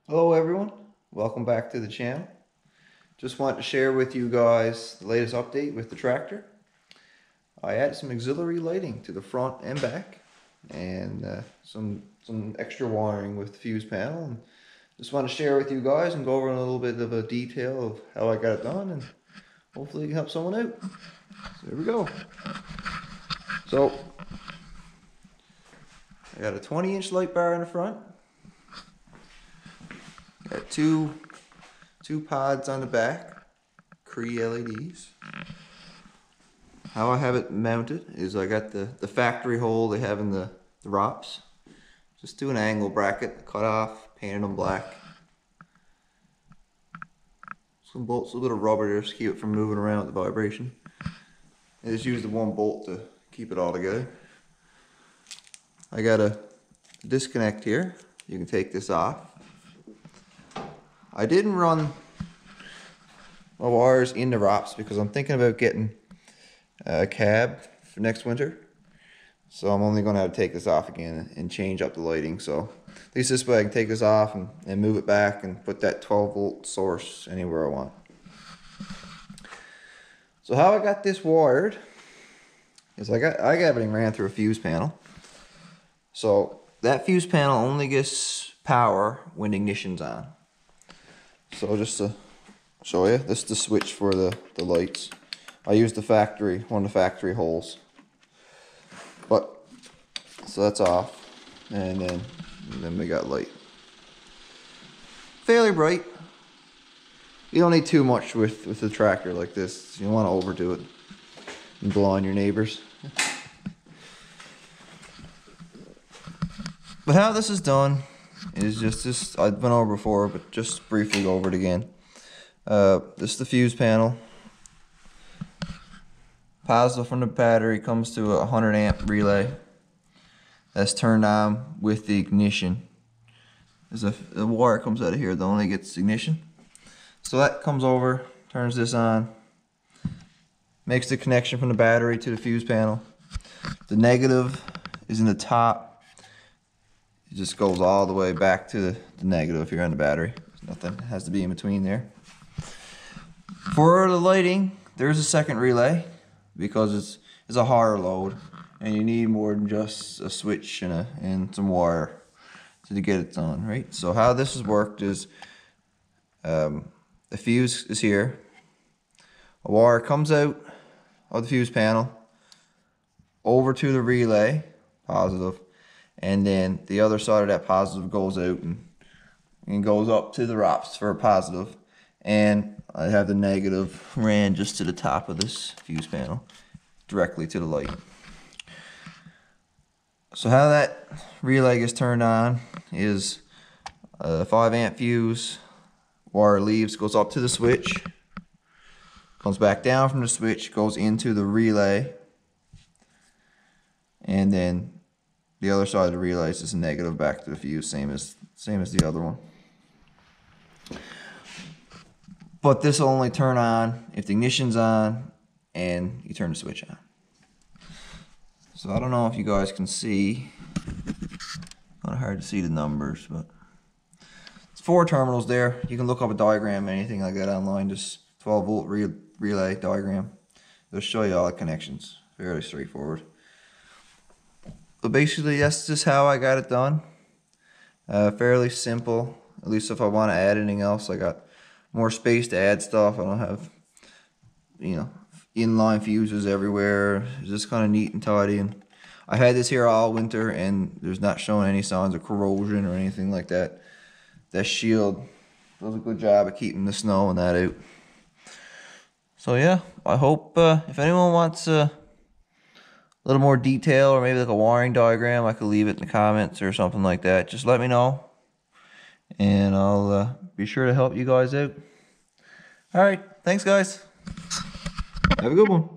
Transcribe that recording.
Hello everyone, welcome back to the channel. Just want to share with you guys the latest update with the tractor. I added some auxiliary lighting to the front and back, and some extra wiring with the fuse panel. And just want to share with you guys and go over a little bit of a detail of how I got it done, and hopefully it can help someone out. So here we go. So I got a 20-inch light bar in the front. Got two pods on the back, Cree LEDs. How I have it mounted is I got the factory hole they have in the ROPS. Just do an angle bracket, cut off, painted them black. Some bolts, a little bit of rubber there to keep it from moving around with the vibration. I just use the one bolt to keep it all together. I got a disconnect here. You can take this off. I didn't run my wires in the ROPS because I'm thinking about getting a cab for next winter. So I'm only going to have to take this off again and change up the lighting. So at least this way I can take this off and move it back and put that 12-volt source anywhere I want. So how I got this wired is I got everything ran through a fuse panel. So that fuse panel only gets power when the ignition's on. So just to show you, this is the switch for the lights. I used one of the factory holes. But, so that's off. And then we got light. Fairly bright. You don't need too much with the tractor like this. You don't want to overdo it and blow on your neighbors. But how this is done is just this. I've been over before, but just briefly go over it again. This is the fuse panel. Positive from the battery comes to a 100 amp relay that's turned on with the ignition. There's a wire comes out of here that only gets ignition. So that comes over, turns this on, makes the connection from the battery to the fuse panel. The negative is in the top. It just goes all the way back to the negative if you're on the battery. Nothing has to be in between there. For the lighting, there's a second relay because it's a higher load and you need more than just a switch and some wire to get it done, right? So how this has worked is the fuse is here. A wire comes out of the fuse panel over to the relay, positive, and then the other side of that positive goes out and goes up to the ROPS for a positive. And I have the negative ran just to the top of this fuse panel, directly to the light. So how that relay gets turned on is a 5 amp fuse, wire leaves, goes up to the switch, comes back down from the switch, goes into the relay, and then the other side of the relay is just negative back to the fuse, same as the other one. But this will only turn on if the ignition's on and you turn the switch on. So I don't know if you guys can see. Kind of hard to see the numbers, but it's 4 terminals there. You can look up a diagram, anything like that online, just 12-volt relay diagram. It'll show you all the connections. Fairly straightforward. But basically, that's just how I got it done. Fairly simple. At least if I want to add anything else, I got more space to add stuff. I don't have, inline fuses everywhere. It's just kind of neat and tidy. And I had this here all winter, and there's not showing any signs of corrosion or anything like that. That shield does a good job of keeping the snow and that out. So yeah, I hope if anyone wants a little more detail or maybe like a wiring diagram, I could leave it in the comments or something like that. Just let me know, and I'll be sure to help you guys out. Alright, thanks guys. Have a good one.